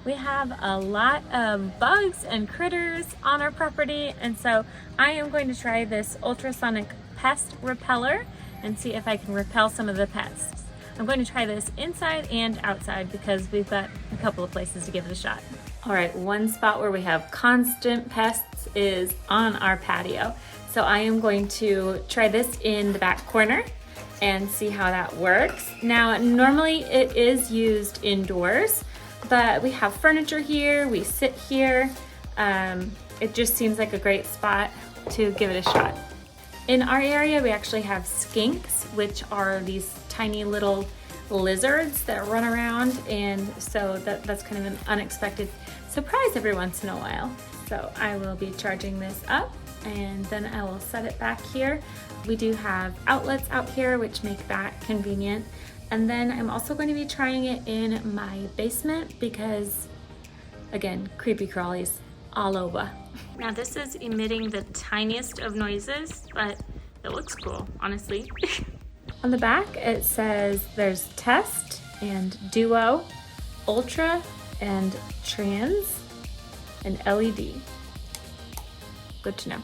We have a lot of bugs and critters on our property, and so I am going to try this Ultrasonic Pest Repeller and see if I can repel some of the pests. I'm going to try this inside and outside because we've got a couple of places to give it a shot. All right, one spot where we have constant pests is on our patio. So I am going to try this in the back corner and see how that works. Now, normally it is used indoors, but we have furniture here, we sit here. It just seems like a great spot to give it a shot. In our area, we actually have skinks, which are these tiny little lizards that run around, and so that's kind of an unexpected surprise every once in a while. So I will be charging this up and then I will set it back here. We do have outlets out here which make that convenient. And then I'm also going to be trying it in my basement because, again, creepy crawlies all over. Now this is emitting the tiniest of noises, but it looks cool, honestly. On the back it says there's test and duo, ultra and trans and LED. Good to know.